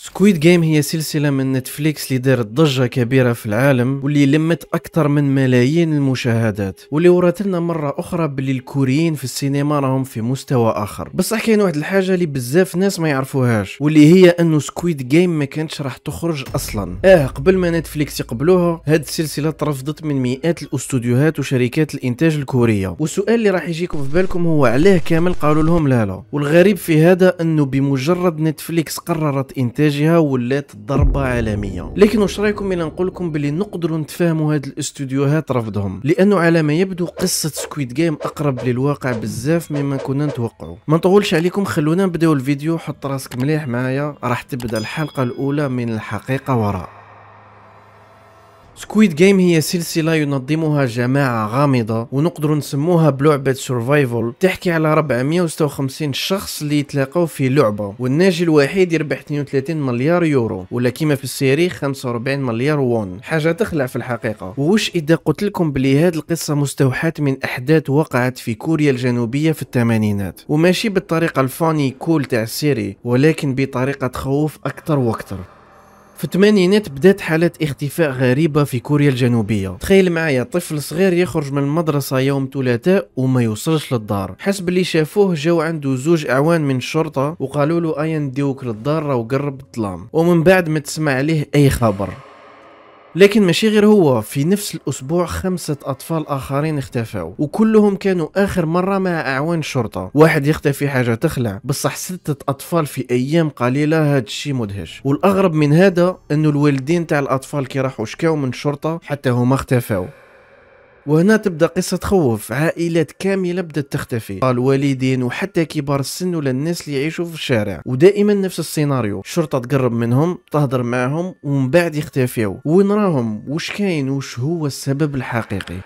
سكويد جيم هي سلسلة من نتفليكس اللي دارت ضجة كبيرة في العالم واللي لمت أكثر من ملايين المشاهدات، واللي وراتلنا مرة أخرى باللي الكوريين في السينما راهم في مستوى آخر. بصح كاين واحد الحاجة اللي بزاف ناس ما يعرفوهاش، واللي هي أنه سكويد جيم ما كانتش راح تخرج أصلا. قبل ما نتفليكس يقبلوها، هاد السلسلة ترفضت من مئات الاستوديوهات وشركات الإنتاج الكورية. والسؤال اللي راح يجيكم في بالكم هو علاه كامل قالوا لهم لا. والغريب في هذا أنه بمجرد نتفليكس قررت إنتاج ولات ضربة عالمية. لكن واش رايكم الى نقول لكم بلي نقدروا نتفاهموا هاد الاستوديوهات رفضهم، لانه على ما يبدو قصة سكويد جيم اقرب للواقع بزاف مما كنا نتوقعوا. ما نطولش عليكم، خلونا نبداو الفيديو. حط راسك مليح معايا، راح تبدا الحلقة الاولى من الحقيقة وراء. سكويد جيم هي سلسلة ينظمها جماعة غامضة ونقدر نسموها بلعبة سورفايفل، تحكي على 456 شخص اللي يتلاقوا في لعبة، والناجي الوحيد يربح 32 مليار يورو، ولا كيما في السيري 45 مليار وون. حاجة تخلع في الحقيقة. وش إذا قلت لكم بلي هاد القصة مستوحاة من أحداث وقعت في كوريا الجنوبية في الثمانينات، وماشي بالطريقة الفاني كول تاع السيري، ولكن بطريقة تخوف أكتر وأكتر. في الثمانينات بدات حالة اختفاء غريبة في كوريا الجنوبية. تخيل معايا طفل صغير يخرج من المدرسة يوم ثلاثاء وما يوصلش للدار. حسب اللي شافوه جاو عنده زوج اعوان من الشرطة وقالوا له ايا نديوك للدار وقرب الظلام، ومن بعد ما تسمع عليه اي خبر. لكن ماشي غير هو، في نفس الأسبوع 5 أطفال آخرين اختفوا، وكلهم كانوا آخر مرة مع أعوان الشرطة. واحد يختفي حاجة تخلع، بصح 6 أطفال في أيام قليلة، هاد الشي مدهش. والأغرب من هذا أنه الوالدين تاع الأطفال كي راحوا شكاو من الشرطة حتى هما اختفوا. وهنا تبدا قصة تخوف. عائلات كاملة بدات تختفي، الوالدين وحتى كبار السن ولا الناس اللي يعيشوا في الشارع، ودائما نفس السيناريو. الشرطة تقرب منهم تهضر معهم ومن بعد يختفيوا. وين راهم؟ وش كاين؟ وش هو السبب الحقيقي؟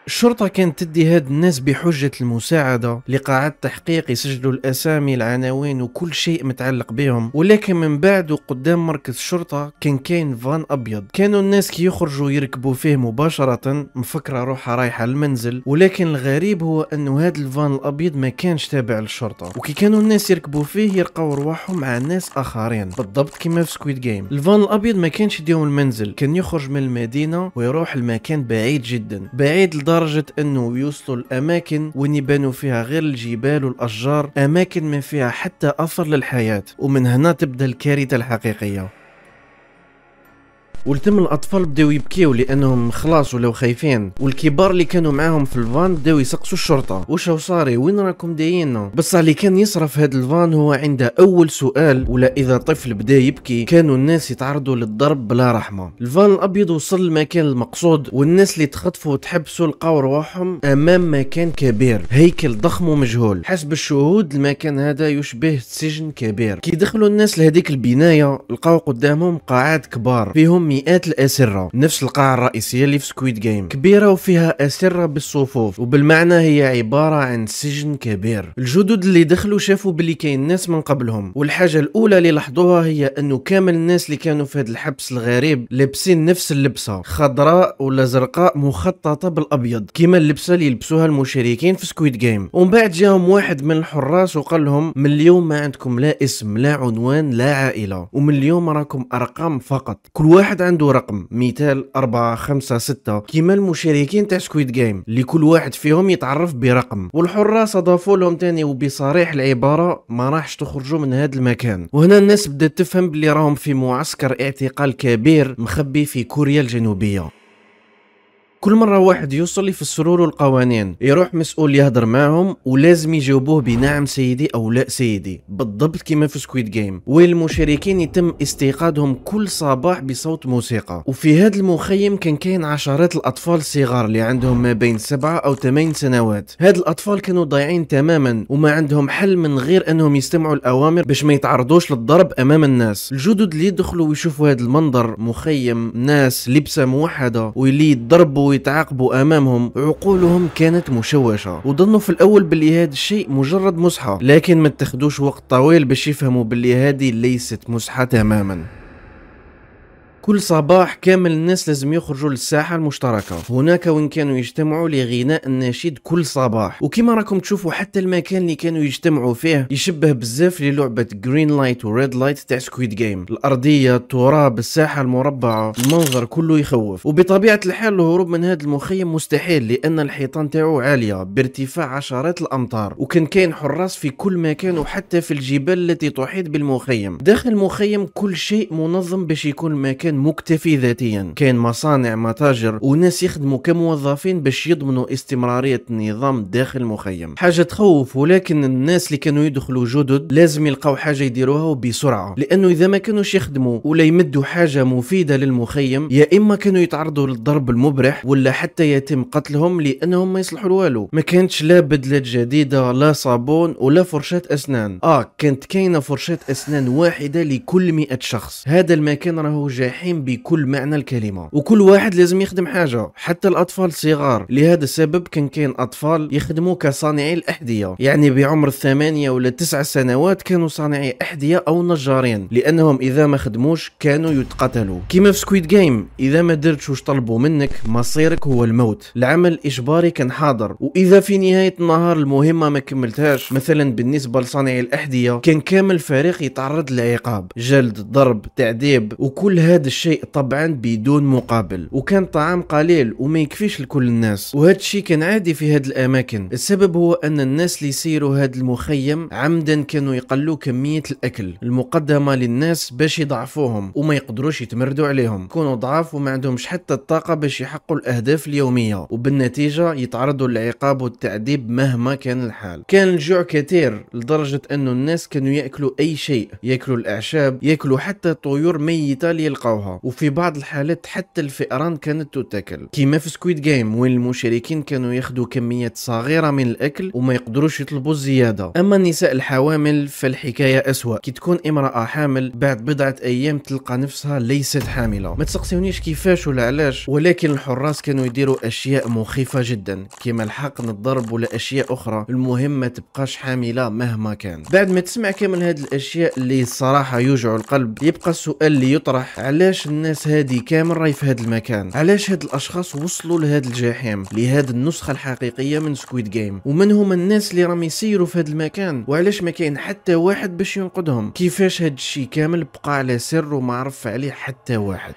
الشرطة كانت تدي هاد الناس بحجة المساعدة لقاعات تحقيق يسجلوا الأسامي العناوين وكل شيء متعلق بهم. ولكن من بعد وقدام مركز الشرطة كان كاين فان أبيض، كانوا الناس كي يخرجوا يركبوا فيه مباشرة مفكرة روحها رايحة المنزل. ولكن الغريب هو أنه هاد الفان الأبيض ما كانش تابع للشرطة، وكي كانوا الناس يركبوا فيه يلقاو رواحهم مع ناس آخرين بالضبط كما في سكويد جيم. الفان الأبيض ما كانش يديهم المنزل، كان يخرج من المدينة ويروح المكان بعيد جدا، بعيد لدرجة انه يوصلوا الاماكن وين يبانوا فيها غير الجبال والاشجار، اماكن ما فيها حتى اثر للحياة. ومن هنا تبدا الكارثة الحقيقية. ولتم الاطفال بداو يبكيو لانهم خلاص ولاو خايفين، والكبار اللي كانوا معاهم في الفان بداو يسقسوا الشرطه واش هو صاري، وين راكم دايرين. بصح اللي كان يصرف هذا الفان هو عنده اول سؤال، ولا اذا طفل بدا يبكي كانوا الناس يتعرضوا للضرب بلا رحمه. الفان الابيض وصل للمكان المقصود، والناس اللي تخطفوا وتحبسوا لقاو رواحهم امام مكان كبير، هيكل ضخم ومجهول. حسب الشهود المكان هذا يشبه سجن كبير. كي دخلوا الناس لهذيك البنايه لقاو قدامهم قاعات كبار فيهم مئات الأسرة، نفس القاعة الرئيسية اللي في سكويد جيم، كبيرة وفيها أسرة بالصفوف، وبالمعنى هي عبارة عن سجن كبير. الجدد اللي دخلوا شافوا بلي كاين ناس من قبلهم، والحاجة الأولى اللي لاحظوها هي أنه كامل الناس اللي كانوا في هذا الحبس الغريب لابسين نفس اللبسة، خضراء ولا زرقاء مخططة بالأبيض كيما اللبسة اللي يلبسوها المشاركين في سكويد جيم. ومن بعد جاهم واحد من الحراس وقال لهم من اليوم ما عندكم لا اسم لا عنوان لا عائلة، ومن اليوم راكم أرقام فقط، كل واحد عنده رقم، مثال 4 5 6 كيما المشاركين تاع سكويد جيم اللي كل واحد فيهم يتعرف برقم. والحراس اضافوا لهم تاني وبصريح العبارة ما راحش تخرجوا من هذا المكان. وهنا الناس بدات تفهم بلي راهم في معسكر اعتقال كبير مخبي في كوريا الجنوبية. كل مرة واحد يوصل يفسروا له القوانين، يروح مسؤول يهضر معهم ولازم يجاوبوه بنعم سيدي او لا سيدي، بالضبط كما في سكويد جيم. والمشاركين يتم استيقاظهم كل صباح بصوت موسيقى. وفي هذا المخيم كان كاين عشرات الاطفال الصغار اللي عندهم ما بين 7 أو 8 سنوات. هاد الاطفال كانوا ضايعين تماما وما عندهم حل من غير انهم يستمعوا الاوامر باش ما يتعرضوش للضرب امام الناس. الجدد اللي يدخلوا ويشوفوا هذا المنظر، مخيم ناس لبسه موحده واللي يضربوا ويتعاقبوا امامهم، عقولهم كانت مشوشة وظنوا في الاول باللي هذا الشيء مجرد مزحة، لكن ما اتخذوش وقت طويل باش يفهموا باللي هذه ليست مزحة تماما. كل صباح كامل الناس لازم يخرجوا للساحة المشتركة، هناك وين كانوا يجتمعوا لغناء النشيد كل صباح. وكما راكم تشوفوا حتى المكان اللي كانوا يجتمعوا فيه يشبه بزاف للعبة جرين لايت وريد لايت تاع سكويد جيم. الأرضية، التراب، الساحة المربعة، المنظر كله يخوف. وبطبيعة الحال الهروب من هذا المخيم مستحيل، لأن الحيطان تاعو عالية بارتفاع عشرات الأمتار، وكان كاين حراس في كل مكان وحتى في الجبال التي تحيط بالمخيم. داخل المخيم كل شيء منظم باش يكون المكان مكتفي ذاتيا. كاين مصانع، متاجر، وناس يخدموا كموظفين باش يضمنوا استمرارية النظام داخل المخيم. حاجة تخوف، ولكن الناس اللي كانوا يدخلوا جدد لازم يلقاو حاجة يديروها وبسرعة، لأنه إذا ما كانوش يخدموا ولا يمدوا حاجة مفيدة للمخيم، يا إما كانوا يتعرضوا للضرب المبرح ولا حتى يتم قتلهم لأنهم ما يصلحوا لوالو. ما كانتش لا بدلة جديدة، لا صابون، ولا فرشاة أسنان. كانت كاينة فرشاة أسنان واحدة لكل 100 شخص. هذا المكان راهو جحيم بكل معنى الكلمة، وكل واحد لازم يخدم حاجة، حتى الأطفال الصغار. لهذا السبب كان كاين أطفال يخدموا كصانعي الأحذية، يعني بعمر 8 ولا 9 سنوات كانوا صانعي أحذية أو نجارين، لأنهم إذا ما خدموش كانوا يتقتلوا. كيما في سكويد جيم، إذا ما درتش واش طلبوا منك مصيرك هو الموت. العمل إجباري كان حاضر، وإذا في نهاية النهار المهمة ما كملتهاش، مثلا بالنسبة لصانعي الأحذية، كان كامل الفريق يتعرض للعقاب، جلد، ضرب، تعذيب، وكل هذا الشيء طبعا بدون مقابل. وكان طعام قليل وما يكفيش لكل الناس، وهذا الشيء كان عادي في هذه الأماكن. السبب هو أن الناس اللي يسيروا هذا المخيم عمدا كانوا يقلوا كمية الأكل المقدمة للناس باش يضعفوهم وما يقدروش يتمردوا عليهم. يكونوا ضعاف وما عندهمش حتى الطاقة باش يحققوا الأهداف اليومية، وبالنتيجة يتعرضوا للعقاب والتعذيب مهما كان الحال. كان الجوع كثير لدرجة أنه الناس كانوا يأكلوا أي شيء، يأكلوا الأعشاب، يأكلوا حتى طيور ميتة اللي يلقاوها، وفي بعض الحالات حتى الفئران كانت تتاكل. كيما في سكويد جيم وين المشاركين كانوا ياخذوا كميات صغيرة من الأكل وما يقدروش يطلبوا الزيادة. أما النساء الحوامل فالحكاية أسوأ. كي تكون امرأة حامل بعد بضعة أيام تلقى نفسها ليست حاملة. ما تسقسيونيش كيفاش ولا علاش، ولكن الحراس كانوا يديروا أشياء مخيفة جدا، كيما الحقن، الضرب، ولا أشياء أخرى. المهم ما تبقاش حاملة مهما كان. بعد ما تسمع كامل هذه الأشياء اللي الصراحة يوجعوا القلب، يبقى السؤال اللي يطرح: علاش الناس هذه كامل راهي في هذا المكان؟ علاش هاد الأشخاص وصلوا لهذا الجحيم، لهذه النسخة الحقيقية من سكويد جيم؟ ومن هم الناس اللي راهم يسيروا في هذا المكان؟ وعلاش ما كاين حتى واحد باش ينقذهم؟ كيفاش هاد الشيء كامل بقى على سر وما عرف عليه حتى واحد؟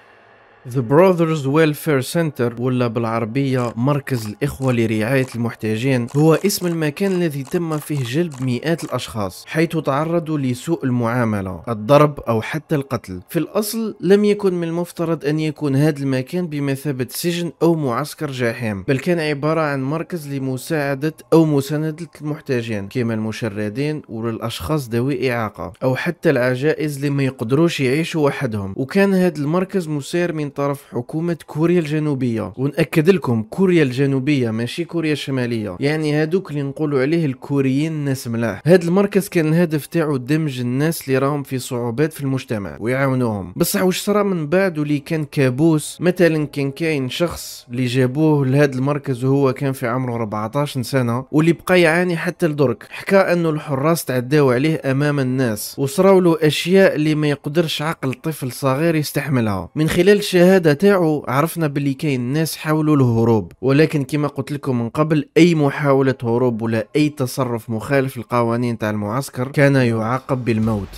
The Brothers Welfare Center، ولا بالعربية مركز الإخوة لرعاية المحتاجين، هو اسم المكان الذي تم فيه جلب مئات الأشخاص حيث تعرضوا لسوء المعاملة، الضرب أو حتى القتل. في الأصل لم يكن من المفترض أن يكون هذا المكان بمثابة سجن أو معسكر جحيم، بل كان عبارة عن مركز لمساعدة أو مساندة المحتاجين كما المشردين والأشخاص ذوي إعاقة أو حتى العجائز اللي ما يقدروش يعيشوا وحدهم. وكان هذا المركز مسير من طرف حكومة كوريا الجنوبية، ونأكد لكم كوريا الجنوبية ماشي كوريا الشمالية، يعني هادوك اللي نقولوا عليه الكوريين ناس ملاح. هذا المركز كان الهدف تاعو دمج الناس اللي راهم في صعوبات في المجتمع ويعاونوهم. بصح واش صرا من بعد واللي كان كابوس؟ مثلا كان كاين شخص اللي جابوه لهذا المركز وهو كان في عمره 14 سنة واللي بقى يعاني حتى لدرك. حكى انه الحراس تعداو عليه امام الناس وصراو له اشياء اللي ما يقدرش عقل طفل صغير يستحملها. من خلال الشهادة تاعو عرفنا باللي كاين ناس حاولوا الهروب، ولكن كما قلت لكم من قبل اي محاولة هروب ولا اي تصرف مخالف للقوانين تاع المعسكر كان يعاقب بالموت.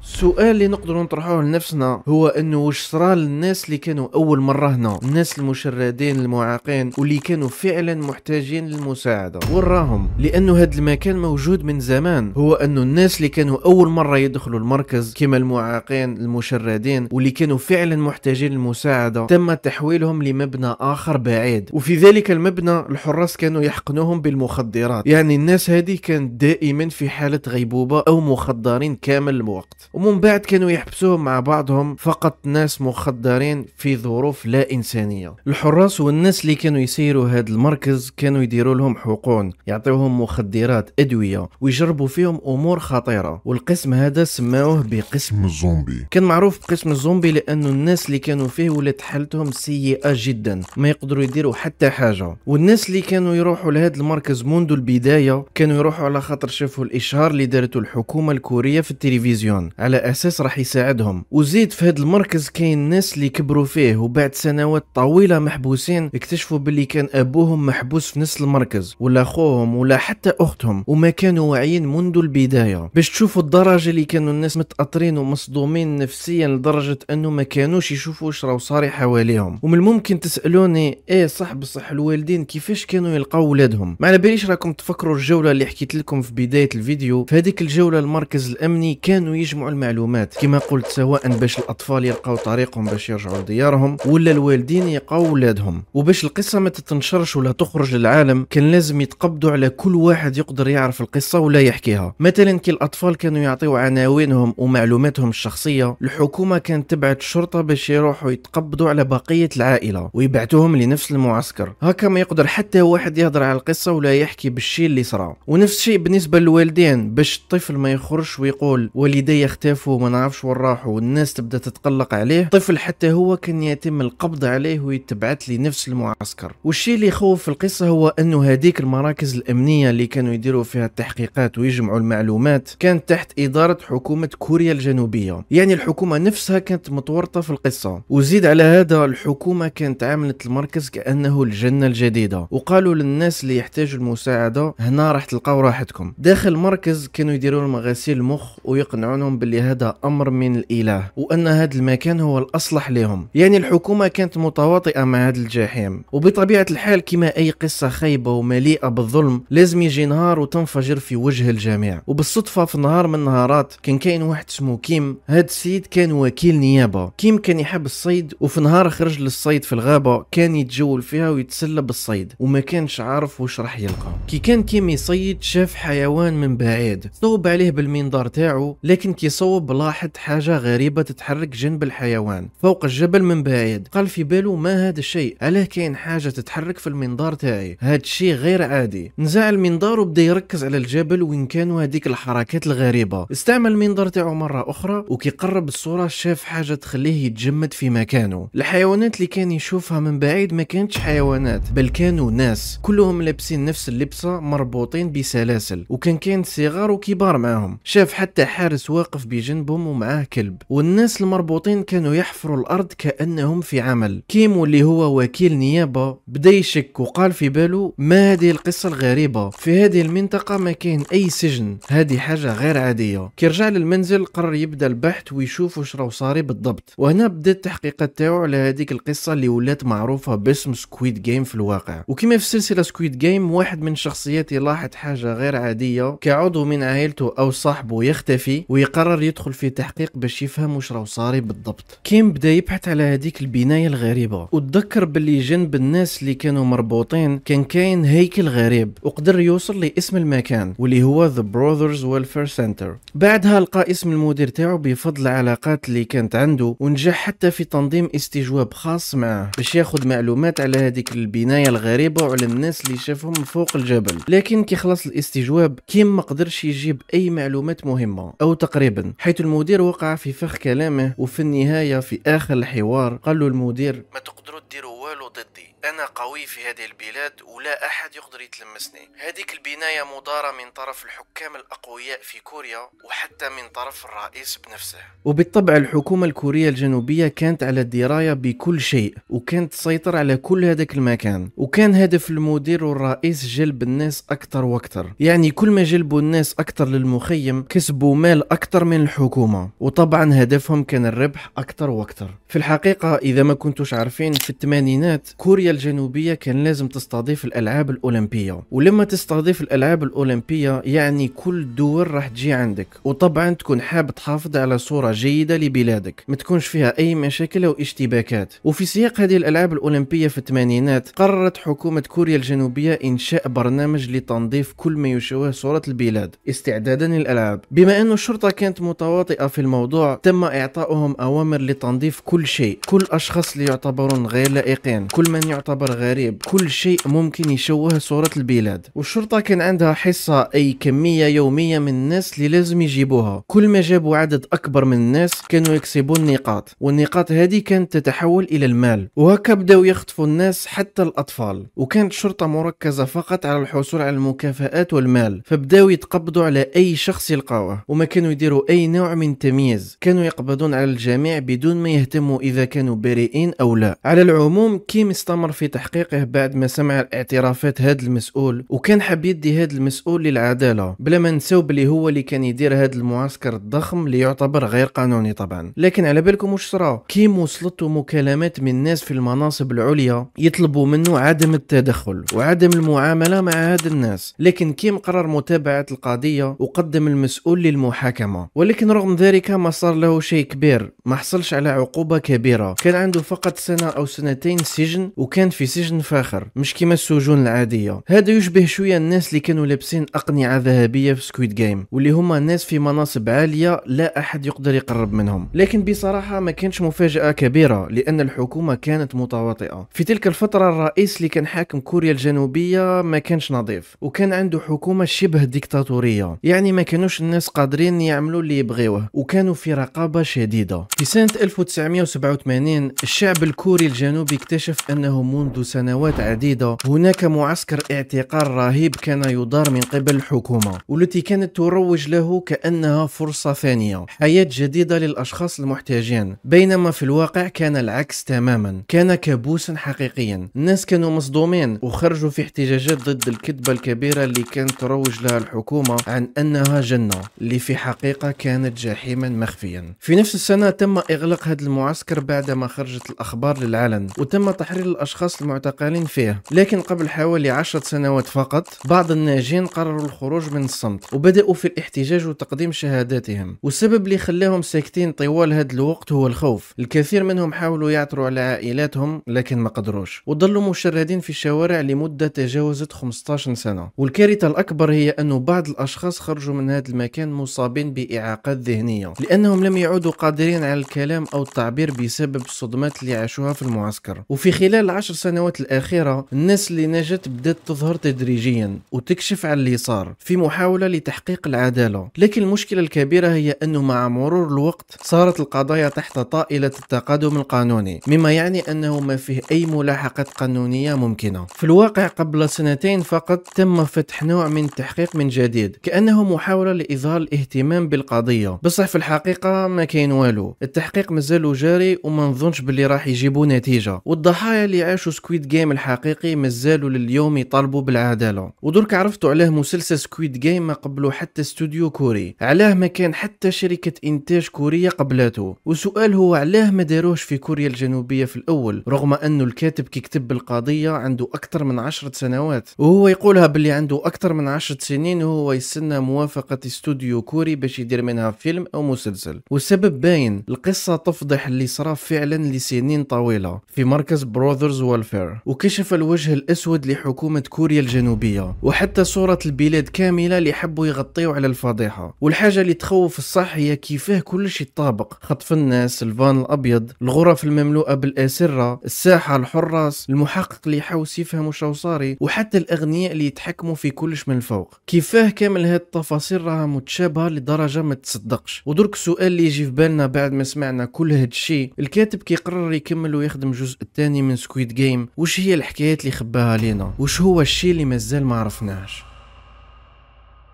السؤال اللي نقدروا نطرحوه لنفسنا هو انه واش صرا للناس اللي كانوا اول مره هنا، الناس المشردين المعاقين واللي كانوا فعلا محتاجين للمساعده؟ وراهم؟ لانه هذا المكان موجود من زمان. هو انه الناس اللي كانوا اول مره يدخلوا المركز كما المعاقين المشردين واللي كانوا فعلا محتاجين للمساعده تم تحويلهم لمبنى اخر بعيد، وفي ذلك المبنى الحراس كانوا يحقنوهم بالمخدرات. يعني الناس هذه كانت دائما في حاله غيبوبه او مخدرين كامل الوقت، ومن بعد كانوا يحبسوهم مع بعضهم فقط ناس مخدرين في ظروف لا إنسانية. الحراس والناس اللي كانوا يسيروا هذا المركز كانوا يديروا لهم حقون، يعطيوهم مخدرات، أدوية، ويجربوا فيهم أمور خطيرة. والقسم هذا سماوه بقسم الزومبي. كان معروف بقسم الزومبي لأنه الناس اللي كانوا فيه ولات حالتهم سيئة جدا، ما يقدروا يديروا حتى حاجة. والناس اللي كانوا يروحوا لهذا المركز منذ البداية كانوا يروحوا على خاطر شافوا الإشهار اللي دارته الحكومة الكورية في التلفزيون على اساس راح يساعدهم. وزيد في هذا المركز كاين ناس اللي كبروا فيه وبعد سنوات طويله محبوسين اكتشفوا باللي كان ابوهم محبوس في نفس المركز ولا اخوهم ولا حتى اختهم وما كانوا واعيين منذ البدايه. باش تشوفوا الدرجه اللي كانوا الناس متاثرين ومصدومين نفسيا لدرجه انه ما كانوش يشوفوا واش راهو صاري حواليهم. ومن الممكن تسالوني ايه صح بصح الوالدين كيفاش كانوا يلقاو ولادهم؟ ما على باليش راكم تفكروا الجوله اللي حكيت لكم في بدايه الفيديو. في هذيك الجوله المركز الامني كانوا يجمعوا المعلومات كما قلت، سواء باش الاطفال يلقاو طريقهم باش يرجعوا لديارهم ولا الوالدين يلقاو ولادهم. وباش القصه ما تتنشرش ولا تخرج للعالم كان لازم يتقبضوا على كل واحد يقدر يعرف القصه ولا يحكيها. مثلا كي الاطفال كانوا يعطيوا عناوينهم ومعلوماتهم الشخصيه، الحكومه كانت تبعت شرطه باش يروحوا يتقبضوا على بقيه العائله ويبعتوهم لنفس المعسكر. هكا ما يقدر حتى واحد يهضر على القصه ولا يحكي بالشيء اللي صرا. ونفس الشيء بالنسبه للوالدين، باش الطفل ما يخرجش ويقول والدي اختفوا وما نعرفش وين راحوا والناس تبدا تتقلق عليه، الطفل حتى هو كان يتم القبض عليه ويتبعت لنفس المعسكر. والشيء اللي يخوف في القصه هو انه هذيك المراكز الامنيه اللي كانوا يديروا فيها التحقيقات ويجمعوا المعلومات كانت تحت اداره حكومه كوريا الجنوبيه، يعني الحكومه نفسها كانت متورطه في القصه. وزيد على هذا الحكومه كانت عاملت المركز كانه الجنه الجديده، وقالوا للناس اللي يحتاجوا المساعده هنا راح تلقاو راحتكم. داخل المركز كانوا يديروا لهم غسيل المخ ويقنعونهم باللي هذا امر من الاله وان هذا المكان هو الاصلح لهم. يعني الحكومه كانت متواطئه مع هذا الجحيم. وبطبيعه الحال كما اي قصه خايبه ومليئه بالظلم لازم يجي نهار وتنفجر في وجه الجميع. وبالصدفه في نهار من النهارات كان كاين واحد اسمه كيم. هاد السيد كان وكيل نيابه. كيم كان يحب الصيد، وفي نهار خرج للصيد في الغابه كان يتجول فيها ويتسلى بالصيد وما كانش عارف واش راح يلقى. كي كان كيم يصيد شاف حيوان من بعيد، صوب عليه بالمنظار تاعو، لكن كي صوب لاحظ حاجه غريبه تتحرك جنب الحيوان فوق الجبل من بعيد. قال في باله ما هذا الشيء؟ علاه كاين حاجه تتحرك في المنظار تاعي؟ هذا الشيء غير عادي. نزع المنظار وبدا يركز على الجبل وين كانوا هذيك الحركات الغريبه. استعمل المنظار تاعو مره اخرى وكي قرب الصوره شاف حاجه تخليه يتجمد في مكانه. الحيوانات اللي كان يشوفها من بعيد ما كانتش حيوانات بل كانوا ناس، كلهم لابسين نفس اللبسه مربوطين بسلاسل، وكان كاين صغار وكبار معاهم. شاف حتى حارس واقف بجنبهم ومعاه كلب، والناس المربوطين كانوا يحفروا الارض كانهم في عمل. كيم واللي هو وكيل نيابه بدا يشك وقال في باله ما هذه القصه الغريبه؟ في هذه المنطقه ما كاين اي سجن، هذه حاجه غير عاديه. كي رجع للمنزل قرر يبدا البحث ويشوف واش راهو صاري بالضبط. وهنا بدا التحقيقات تاعو على هذيك القصه اللي ولات معروفه باسم سكويد جيم في الواقع. وكما في سلسله سكويد جيم واحد من الشخصيات يلاحظ حاجه غير عاديه كعضو من عائلته او صاحبه يختفي ويقرر يدخل في تحقيق باش يفهم واش راهو صاري بالضبط. كيم بدا يبحث على هذيك البنايه الغريبه وتذكر باللي جنب الناس اللي كانوا مربوطين كان كاين هيكل غريب، وقدر يوصل لاسم المكان واللي هو The Brothers Welfare Center. بعدها لقى اسم المدير تاعو بفضل العلاقات اللي كانت عنده، ونجح حتى في تنظيم استجواب خاص معه باش ياخذ معلومات على هذيك البنايه الغريبه وعلى الناس اللي شافهم فوق الجبل. لكن كي خلص الاستجواب كيم ما قدرش يجيب اي معلومات مهمه او تقريبا، حيث المدير وقع في فخ كلامه. وفي النهايه في اخر الحوار قال له المدير ما تقدروا ديروا والو ضدي، أنا قوي في هذه البلاد ولا أحد يقدر يتلمسني. هذيك البناية مدارة من طرف الحكام الأقوياء في كوريا وحتى من طرف الرئيس بنفسه. وبالطبع الحكومة الكورية الجنوبية كانت على الدراية بكل شيء وكانت تسيطر على كل هذاك المكان. وكان هدف المدير والرئيس جلب الناس أكثر وأكثر، يعني كل ما جلبوا الناس أكثر للمخيم كسبوا مال أكثر من الحكومة، وطبعا هدفهم كان الربح أكثر وأكثر. في الحقيقة إذا ما كنتوش عارفين، في الثمانينات كوريا الجنوبية كان لازم تستضيف الألعاب الأولمبية، ولما تستضيف الألعاب الأولمبية يعني كل الدول راح تجي عندك، وطبعا تكون حاب تحافظ على صورة جيدة لبلادك ما تكونش فيها أي مشاكل أو اشتباكات. وفي سياق هذه الألعاب الأولمبية في الثمانينات قررت حكومة كوريا الجنوبية إنشاء برنامج لتنظيف كل ما يشوه صورة البلاد استعدادا للألعاب. بما أن الشرطة كانت متواطئة في الموضوع تم إعطائهم أوامر لتنظيف كل شيء. كل أشخاص اللي يعتبرون غير لائقين المشرفين، كل من يعتبر غريب، كل شيء ممكن يشوه صورة البلاد. والشرطة كان عندها حصة أي كمية يومية من الناس اللي لازم يجيبوها. كل ما جابوا عدد أكبر من الناس كانوا يكسبون نقاط، والنقاط هذه كانت تتحول إلى المال، وهكا بداو يخطفوا الناس حتى الأطفال. وكانت الشرطة مركزة فقط على الحصول على المكافآت والمال، فبداو يتقبضوا على أي شخص يلقاوه، وما كانوا يديروا أي نوع من التمييز. كانوا يقبضون على الجميع بدون ما يهتموا إذا كانوا بريئين أو لا. على العموم كيم استمر في تحقيقه بعد ما سمع الاعترافات هذا المسؤول، وكان حاب يدي هذا المسؤول للعدالة، بلا ما نساو بلي هو اللي كان يدير هذا المعسكر الضخم اللي يعتبر غير قانوني طبعا. لكن على بالكم واش صرا؟ كيم وصلته مكالمات من ناس في المناصب العليا يطلبوا منه عدم التدخل وعدم المعاملة مع هاد الناس، لكن كيم قرر متابعة القضية وقدم المسؤول للمحاكمة. ولكن رغم ذلك ما صار له شيء كبير، ما حصلش على عقوبة كبيرة، كان عنده فقط سنة أو سنتين سجن، وكان في سجن فاخر مش كيما السجون العادية. هذا يشبه شوية الناس اللي كانوا لابسين أقنعة ذهبية في سكويد جيم، واللي هما ناس في مناصب عالية لا أحد يقدر يقرب منهم. لكن بصراحة ما كانش مفاجأة كبيرة، لأن الحكومة كانت متواطئة. في تلك الفترة الرئيس اللي كان حاكم كوريا الجنوبية ما كانش نظيف، وكان عنده حكومة شبه ديكتاتورية، يعني ما كانوش الناس قادرين يعملوا اللي يبغيوه، وكانوا في رقابة شديدة. في سنة 1987 الشعب الكوري الجنوبي اكتشف أنه منذ سنوات عديدة هناك معسكر اعتقال رهيب كان يدار من قبل الحكومة، والتي كانت تروج له كأنها فرصة ثانية، حياة جديدة للأشخاص المحتاجين، بينما في الواقع كان العكس تماما، كان كابوسا حقيقيا. الناس كانوا مصدومين وخرجوا في احتجاجات ضد الكذبة الكبيرة اللي كانت تروج لها الحكومة عن أنها جنة، اللي في حقيقة كانت جحيما مخفيا. في نفس السنة تم إغلاق هذا المعسكر بعدما خرجت الأخبار للعلن، وتم تحرير الأشخاص المعتقلين فيه. لكن قبل حوالي 10 سنوات فقط بعض الناجين قرروا الخروج من الصمت، وبدأوا في الاحتجاج وتقديم شهاداتهم. والسبب اللي خلاهم ساكتين طوال هذا الوقت هو الخوف. الكثير منهم حاولوا يعثروا على عائلاتهم لكن ما قدروش، وظلوا مشردين في الشوارع لمدة تجاوزت 15 سنة. والكارثة الأكبر هي أنه بعض الأشخاص خرجوا من هذا المكان مصابين بإعاقات ذهنية، لأنهم لم يعودوا قادرين على الكلام أو التعبير بسبب الصدمات اللي عاشوها في المعسكر. وفي خلال 10 سنوات الأخيرة الناس اللي نجت بدأت تظهر تدريجيا وتكشف على اللي صار في محاولة لتحقيق العدالة. لكن المشكلة الكبيرة هي أنه مع مرور الوقت صارت القضايا تحت طائلة التقادم القانوني، مما يعني أنه ما فيه أي ملاحقة قانونية ممكنة. في الواقع قبل سنتين فقط تم فتح نوع من التحقيق من جديد، كأنه محاولة لإظهار الاهتمام بالقضية، بصح في الحقيقة ما كاين والو. التحقيق مازالو جاري وما نظنش باللي راح يجيبوا نتيجة، والضحايا اللي عاشوا سكويد جيم الحقيقي مازالوا لليوم يطالبوا بالعدالة. ودرك عرفتوا علاه مسلسل سكويد جيم ما قبلو حتى استوديو كوري، علاه ما كان حتى شركة إنتاج كورية قبلاته. وسؤال هو علاه ما داروش في كوريا الجنوبية في الأول، رغم أنه الكاتب كي كتب بالقضية عنده أكثر من 10 سنوات، وهو يقولها باللي عنده أكثر من 10 سنين وهو يستنى موافقة استوديو كوري باش يدير منها فيلم أو مسلسل. والسبب باين، القصة تفضح اللي صرا فعلا لسنين طويلة في مركز براذرز والفير، وكشف الوجه الأسود لحكومة كوريا الجنوبية، وحتى صورة البلاد كاملة اللي حبوا يغطيوا على الفضيحة. والحاجة اللي تخوف الصح هي كيفاه كلش يتطابق، خطف الناس، الفان الأبيض، الغرف المملوءة بالأسرة، الساحة، الحراس، المحقق اللي يحاوس يفهم وشو صاري، وحتى الأغنياء اللي يتحكموا في كلش من الفوق. كيفاه كامل هاد التفاصيل راها متشابهة لدرجة ما تصدقش. ودرك السؤال اللي يجي في بالنا بعد ما سمعنا كل هاد الشيء، الكاتب كي قرر يكمل ويخدم الجزء الثاني من سكويد جيم، وش هي الحكايات اللي خباها لينا؟ وش هو الشيء اللي مازال ما عرفناش؟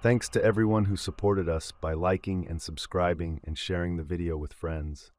Thanks to everyone who supported us by liking and subscribing and sharing the video with friends.